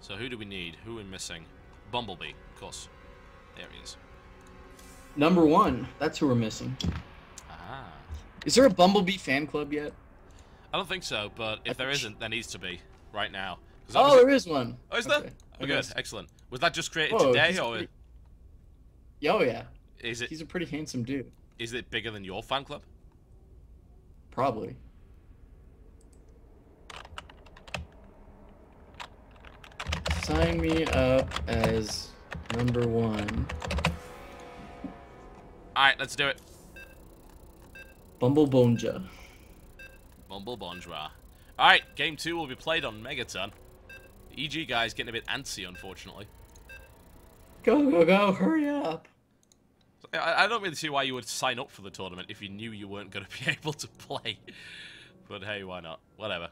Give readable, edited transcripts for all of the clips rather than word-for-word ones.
So who do we need? Who are we missing? Bumblebee, of course. There he is. Number 1. That's who we're missing. Ah. Is there a Bumblebee fan club yet? I don't think so, but if there isn't, there needs to be right now. Oh, there is one. Oh, is there? Oh, good. Excellent. Was that just created Whoa, today, or? Pretty... Oh yeah. Is it? He's a pretty handsome dude. Is it bigger than your fan club? Probably. Sign me up as number 1. Alright, let's do it. Bumblebonja. Bumblebonja. Alright, game 2 will be played on Megaton. The EG guy's getting a bit antsy, unfortunately. Go, go, go, hurry up. I don't really see why you would sign up for the tournament if you knew you weren't going to be able to play. But hey, why not? Whatever.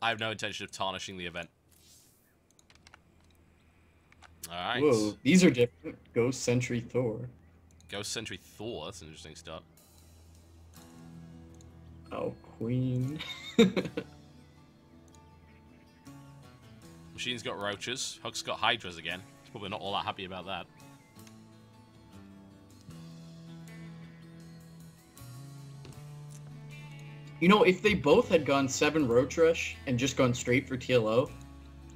I have no intention of tarnishing the event. Alright. Whoa, these are different. Ghost Sentry Thor. Ghost Sentry Thor, that's an interesting start. Oh, Queen. Machine's got roaches. Huck's got hydras again. He's probably not all that happy about that. You know, if they both had gone 7 Roach Rush and just gone straight for TLO,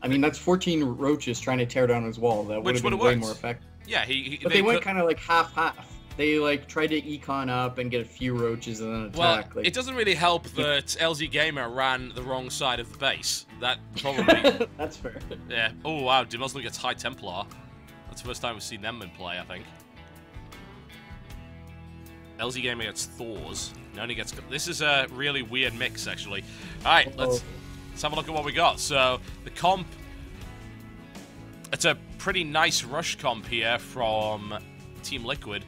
I mean, that's 14 roaches trying to tear down his wall. That would have been way more effective. Yeah, but they went kind of like half-half. They like tried to econ up and get a few roaches and then attack. Well, like, it doesn't really help that LZ Gamer ran the wrong side of the base. That probably... That's fair. Yeah. Oh, wow. Demuslim gets High Templar. That's the first time we've seen them in play, I think. LZ Gamer gets Thors. Noni gets... This is a really weird mix, actually. Alright, let's have a look at what we got. So, the comp... It's a pretty nice rush comp here from Team Liquid.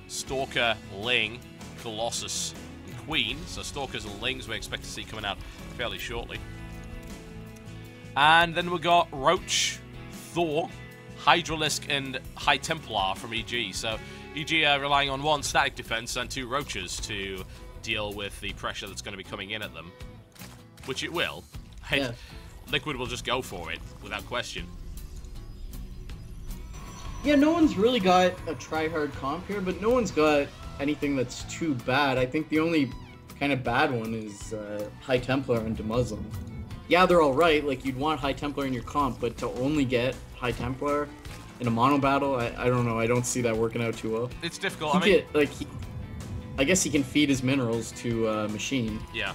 Stalker, Ling, Colossus, and Queen. So Stalkers and Lings we expect to see coming out fairly shortly. And then we got Roach, Thor, Hydralisk, and High Templar from EG. So EG are relying on 1 static defense and 2 Roaches to deal with the pressure that's going to be coming in at them. Which it will. Yeah. Liquid will just go for it, without question. Yeah, no one's really got a try-hard comp here, but no one's got anything that's too bad. I think the only kind of bad one is High Templar and Demuslim. Yeah, they're all right. Like, you'd want High Templar in your comp, but to only get High Templar in a mono battle, I don't know. I don't see that working out too well. It's difficult. I mean, I guess he can feed his minerals to Machine. Yeah.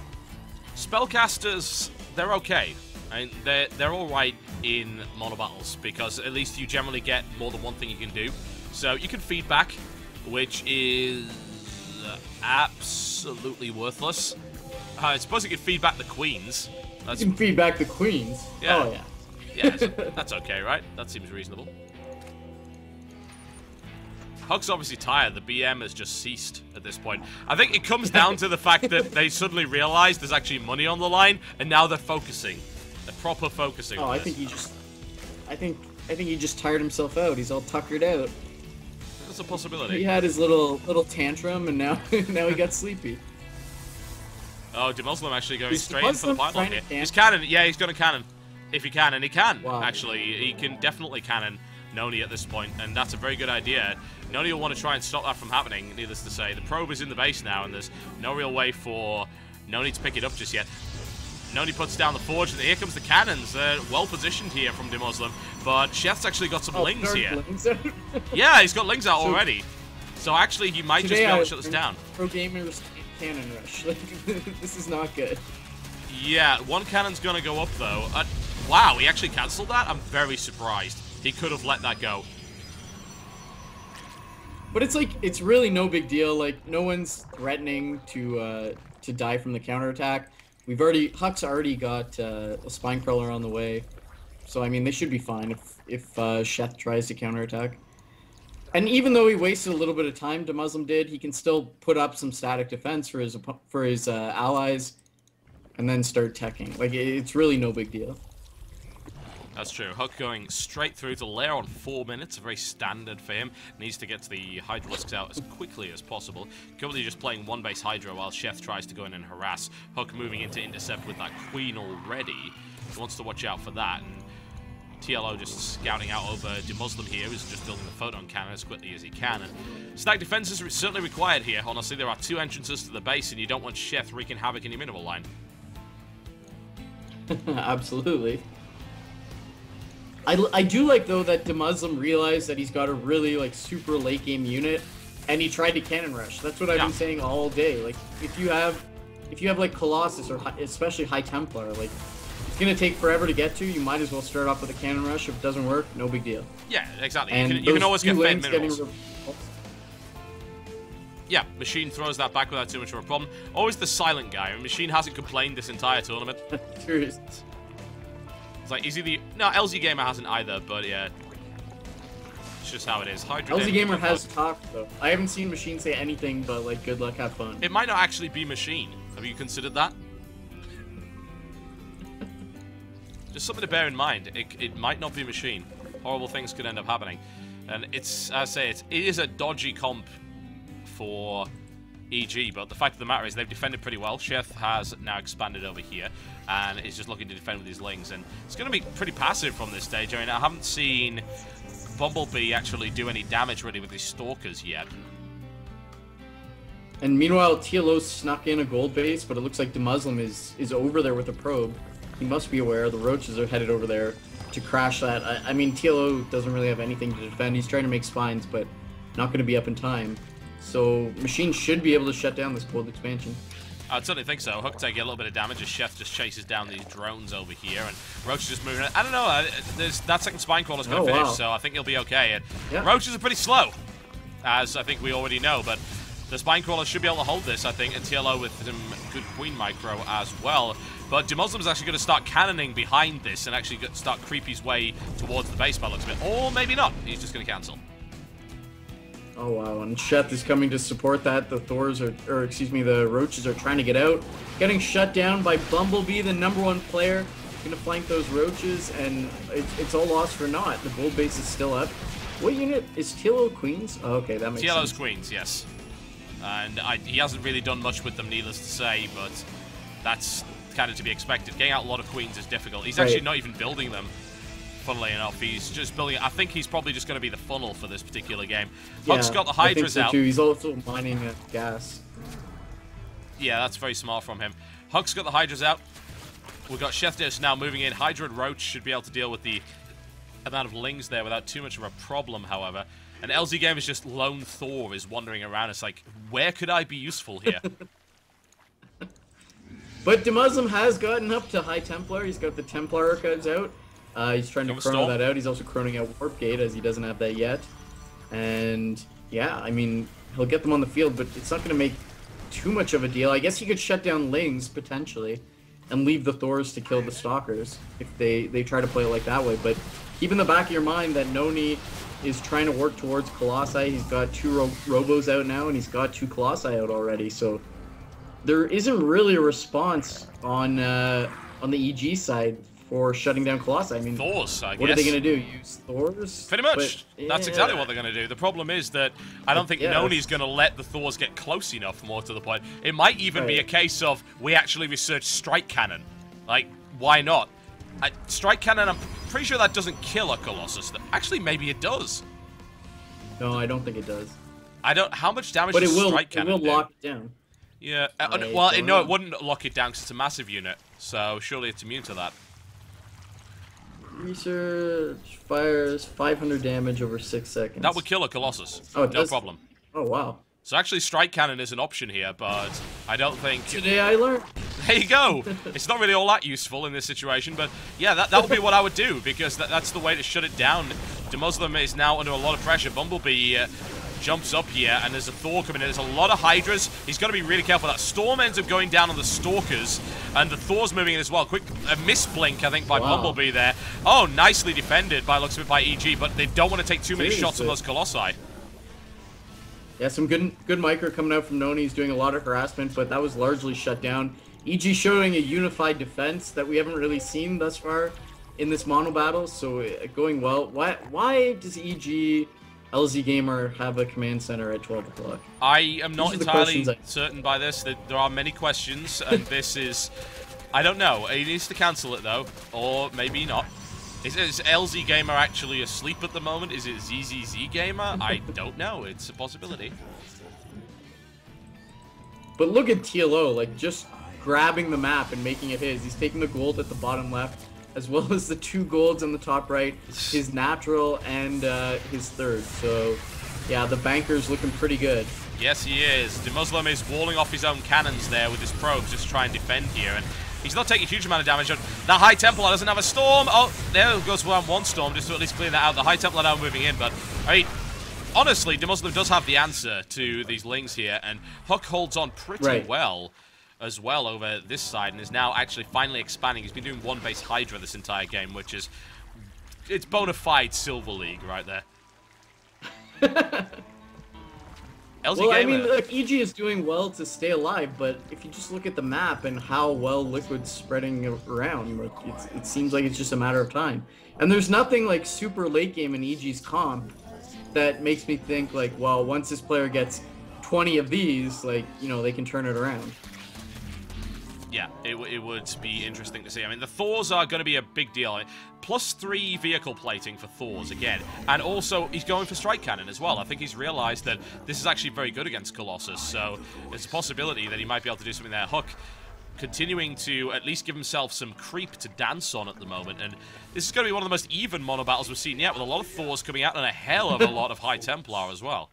Spellcasters, they're okay. I mean, they're all right in monobattles because at least you generally get more than one thing you can do. So you can feedback, which is absolutely worthless. I suppose you can feedback the queens. You can feedback the queens. Yeah. Oh yeah. Yeah, so that's okay, right? That seems reasonable. Huck's obviously tired. The BM has just ceased at this point. I think it comes down to the fact that they suddenly realized there's actually money on the line, and now they're focusing. They're proper focusing. Oh, I think he just tired himself out. He's all tuckered out. That's a possibility. He had his little tantrum, and now now he got sleepy. Oh, Demuslim actually going straight in for the pylon here. He's cannon. Yeah, he's going to cannon. If he can, and he can. Wow. Actually, he can definitely cannon Noni at this point, and that's a very good idea. Noni will want to try and stop that from happening, needless to say. The probe is in the base now, and there's no real way for Noni to pick it up just yet. Noni puts down the forge, and here comes the cannons. They're well positioned here from Demuslim, but Chef's actually got some lings here. Yeah, he's got lings out already. So actually, he might just be able to shut this down. Pro gamers cannon rush. This is not good. Yeah, 1 cannon's gonna go up though. Wow, he actually cancelled that? I'm very surprised. He could have let that go. But it's like, it's really no big deal. Like, no one's threatening to die from the counterattack. Huck's already got a spine crawler on the way. So, I mean, they should be fine if Sheth tries to counterattack. And even though he wasted a little bit of time, Demuslim did, he can still put up some static defense for his allies and then start teching. Like, it's really no big deal. That's true. Huck going straight through to lair on 4 minutes, very standard for him. Needs to get to the Hydralisks out as quickly as possible. Currently just playing 1 base Hydra while Chef tries to go in and harass. Huck moving into intercept with that Queen already. He wants to watch out for that. And TLO just scouting out over Demuslim here, is just building the photon cannon as quickly as he can. And stack defense is certainly required here. Honestly, there are 2 entrances to the base, and you don't want Chef wreaking havoc in your mineral line. Absolutely. I do like, though, that Demuslim realized that he's got a really, like, super late-game unit, and he tried to cannon rush. That's what I've been saying all day. Like, if you have, like, Colossus, or especially High Templar, like, it's going to take forever to get to. You might as well start off with a cannon rush. If it doesn't work, no big deal. Yeah, exactly. And you can always get fed minerals. Yeah, Machine throws that back without too much of a problem. Always the silent guy. And Machine hasn't complained this entire tournament. Serious. It's like, is he the... No, LZ Gamer hasn't either, but yeah. It's just how it is. Hydra LZ Gamer has talked, though. I haven't seen Machine say anything but, like, good luck, have fun. It might not actually be Machine. Have you considered that? Just something to bear in mind. It might not be Machine. Horrible things could end up happening. And it's, as I say, it is a dodgy comp for EG, but the fact of the matter is they've defended pretty well. Chef has now expanded over here and is just looking to defend with his lings, and it's going to be pretty passive from this stage. I mean, I haven't seen Bumblebee actually do any damage really with his Stalkers yet. And meanwhile, TLO snuck in a gold base, but it looks like Demuslim is over there with a probe. He must be aware the roaches are headed over there to crash that. I mean, TLO doesn't really have anything to defend. He's trying to make spines, but not going to be up in time. So Machine should be able to shut down this cold expansion. I certainly think so. Hook taking a little bit of damage as Chef just chases down these drones over here, and Roach is just moving. I don't know. That second spine crawler's going to finish, so I think he'll be okay. And yeah. Roaches are pretty slow, as I think we already know, but the spine crawler should be able to hold this, I think, and TLO with some good Queen micro as well. But Demuslim is actually going to start cannoning behind this and actually start creep his way towards the base by the looks of it. Or maybe not. He's just going to cancel. Oh wow, and Sheth is coming to support that. The Thors are, or excuse me, the Roaches are trying to get out. Getting shut down by Bumblebee, the #1 player. Gonna flank those Roaches, and it's all lost for naught. The gold base is still up. What unit? Is TLO Queens? Oh, okay, that makes sense. TLO's Queens, yes. And he hasn't really done much with them, needless to say, but that's kind of to be expected. Getting out a lot of Queens is difficult. He's actually not even building them. Funnily enough, he's just building. I think he's probably just going to be the funnel for this particular game. Huck's got the Hydras out. Too. He's also mining gas. Yeah, that's very smart from him. Huck's got the Hydras out. We've got Chefdis now moving in. Hydra and Roach should be able to deal with the amount of lings there without too much of a problem, however. And LZ Game is just lone Thor is wandering around. It's like, where could I be useful here? But Demuslim has gotten up to High Templar. He's got the Templar archives out. He's trying to chrono that out. He's also chroning out Warp Gate, as he doesn't have that yet. And yeah, I mean, he'll get them on the field, but it's not going to make too much of a deal. I guess he could shut down Lings, potentially, and leave the Thors to kill the Stalkers if they try to play it like that way. But keep in the back of your mind that Noni is trying to work towards Colossi. He's got 2 Robos out now, and he's got 2 Colossi out already. So there isn't really a response on the EG side for shutting down Colossi. I mean, Thors, I guess. What are they going to do? Use Thors? Pretty much. But, that's exactly what they're going to do. The problem is that I don't think Noni's going to let the Thors get close enough, more to the point. It might even be a case of we actually research Strike Cannon. Like, why not? Strike Cannon, I'm pretty sure that doesn't kill a Colossus. Actually, maybe it does. No, I don't think it does. I don't... How much damage does Strike Cannon do? It will lock it down. Yeah. Well, no, it wouldn't lock it down because it's a massive unit. So, surely it's immune to that. Research fires 500 damage over 6 seconds. That would kill a Colossus. Oh, it does? No problem. Oh, wow. So actually Strike Cannon is an option here, but I don't think... Today I learned. There you go. It's not really all that useful in this situation, but yeah, that would be what I would do, because that's the way to shut it down. Demuslim is now under a lot of pressure. Bumblebee jumps up here, and there's a Thor coming in. There's a lot of Hydras. He's got to be really careful. That Storm ends up going down on the Stalkers, and the Thor's moving in as well. Quick misblink, I think, by Bumblebee there. Oh, nicely defended by looks of it by EG, but they don't want to take too many shots on those Colossi. Yeah, some good micro coming out from Noni. He's doing a lot of harassment, but that was largely shut down. EG showing a unified defense that we haven't really seen thus far in this mono battle, so going well. Why does EG LZ Gamer have a command center at 12 o'clock? I am not entirely certain by this. There are many questions, and this is... I don't know. He needs to cancel it, though. Or maybe not. Is LZ Gamer actually asleep at the moment? Is it ZZZ Gamer? I don't know. It's a possibility. But look at TLO, like, just grabbing the map and making it his. He's taking the gold at the bottom left, as well as the 2 golds on the top right, his natural and his third. So, yeah, the banker's looking pretty good. Yes, he is. The Muslim is walling off his own cannons there with his probes, just trying to defend here. And he's not taking a huge amount of damage. That High Templar doesn't have a storm. Oh, there goes one storm, just to at least clear that out. The High Templar now moving in, but, I mean, honestly, the Muslim does have the answer to these Lings here, and Huck holds on pretty well as well over this side, and is now actually finally expanding. He's been doing 1-base Hydra this entire game, which is, it's bona fide Silver League right there. Well, I mean, look, EG is doing well to stay alive, but if you just look at the map and how well Liquid's spreading around, like, it seems like it's just a matter of time. And there's nothing like super late game in EG's comp that makes me think, like, well, once this player gets 20 of these, like, you know, they can turn it around. Yeah, it would be interesting to see. I mean, the Thors are going to be a big deal. +3 vehicle plating for Thors again. And also, he's going for Strike Cannon as well. I think he's realized that this is actually very good against Colossus, so it's a possibility that he might be able to do something there. Huck continuing to at least give himself some creep to dance on at the moment, and this is going to be one of the most even mono battles we've seen yet, with a lot of Thors coming out and a hell of a lot of High Templar as well.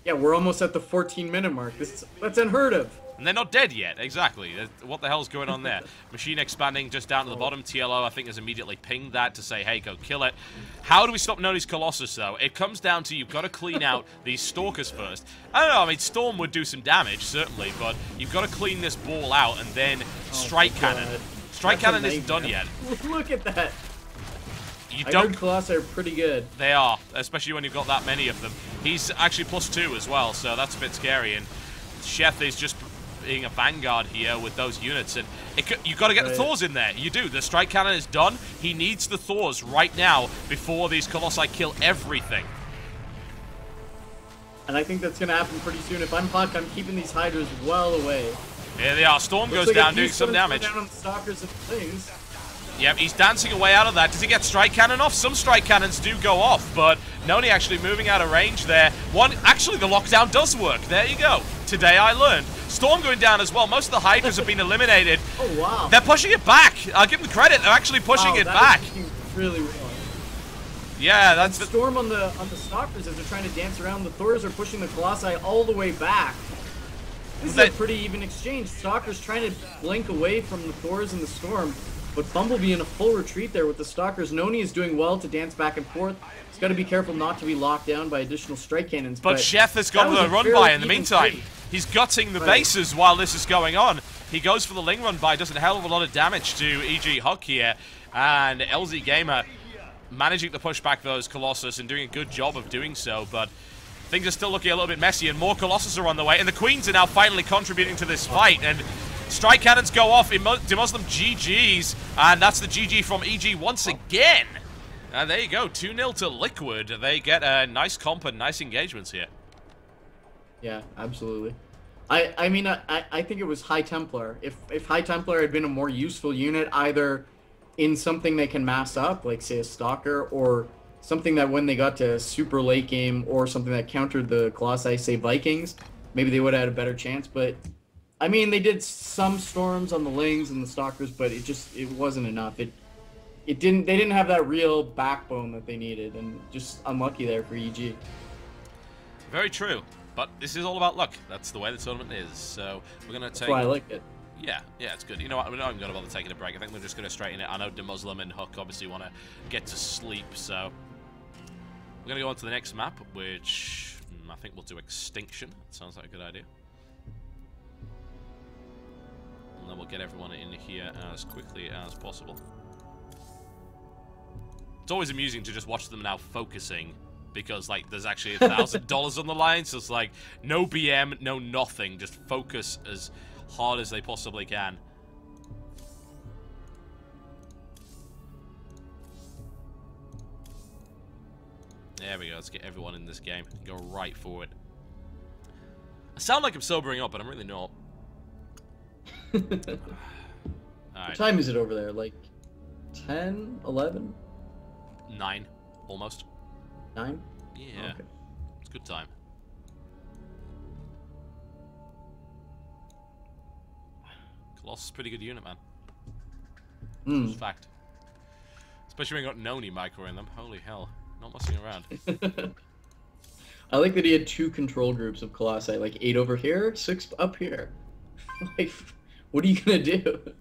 Yeah, we're almost at the 14-minute mark. That's unheard of. And they're not dead yet, exactly. What the hell's going on there? Machine expanding just down to the bottom. TLO, I think, has immediately pinged that to say, hey, go kill it. How do we stop Noni's Colossus, though? It comes down to you've got to clean out these Stalkers first. I don't know, I mean, Storm would do some damage, certainly, but you've got to clean this ball out and then Strike Cannon. Strike Cannon isn't done yet. Look at that. I heard Colossi are pretty good. They are, especially when you've got that many of them. He's actually +2 as well, so that's a bit scary. And Sheth is just being a vanguard here with those units, and you've got to get the Thors in there. You do. The Strike Cannon is done. He needs the Thors right now before these Colossi kill everything. And I think that's going to happen pretty soon. If I'm Huck, I'm keeping these Hydras well away. Here they are. Storm goes down, doing some damage. Down on the Stalkers and things. Yep, he's dancing away out of that. Does he get Strike Cannon off? Some Strike Cannons do go off, but Noni actually moving out of range there. Actually, the lockdown does work. There you go. Today I learned. Storm going down as well. Most of the Hydras have been eliminated. Oh, wow. They're pushing it back. I'll give them credit. They're actually pushing it back. Really well. Yeah, that's the Storm on the Stalkers as they're trying to dance around. The Thors are pushing the Colossi all the way back. This is a pretty even exchange. Stalkers trying to blink away from the Thors and the Storm. But Bumblebee in a full retreat there with the Stalkers. Noni is doing well to dance back and forth. He's got to be careful not to be locked down by additional strike cannons. But Chef has got the run by in the meantime. He's gutting the bases while this is going on. He goes for the Ling run by, does a hell of a lot of damage to EG Huck here. And LZ Gamer managing to push back those Colossus and doing a good job of doing so. But things are still looking a little bit messy, and more Colossus are on the way. And the Queens are now finally contributing to this fight. And Strike Cannons go off in Muslim GG's, and that's the GG from EG once again. And there you go, 2-0 to Liquid. They get a nice comp and nice engagements here. Yeah, absolutely. I mean, I think it was High Templar. If High Templar had been a more useful unit, either in something they can mass up, like say a Stalker, or something that when they got to super late game, or something that countered the Colossi, say Vikings, maybe they would have had a better chance, but I mean, they did some storms on the Lings and the Stalkers, but it wasn't enough. They didn't have that real backbone that they needed, and just unlucky there for EG. Very true, but this is all about luck. That's the way the tournament is. So we're gonna take. That's why I like it. Yeah, it's good. You know what? We're not even gonna bother taking a break. I think we're just gonna straighten it. I know DeMuslim and Huck obviously want to get to sleep, so we're gonna go on to the next map, which I think we'll do Extinction. Sounds like a good idea. And then we'll get everyone in here as quickly as possible. It's always amusing to just watch them now focusing, because like there's actually $1,000 on the line, so it's like no BM, no nothing, just focus as hard as they possibly can. There we go, let's get everyone in this game. Go right forward. I sound like I'm sobering up, but I'm really not. Alright. What time is it over there? Like 10, 11? 9, almost. 9? Yeah. Okay. It's a good time. Colossus is a pretty good unit, man. It's a fact. Especially when you got Noni micro in them. Holy hell. Not messing around. I like that he had 2 control groups of Colossi, like 8 over here, 6 up here. Like, what are you gonna do?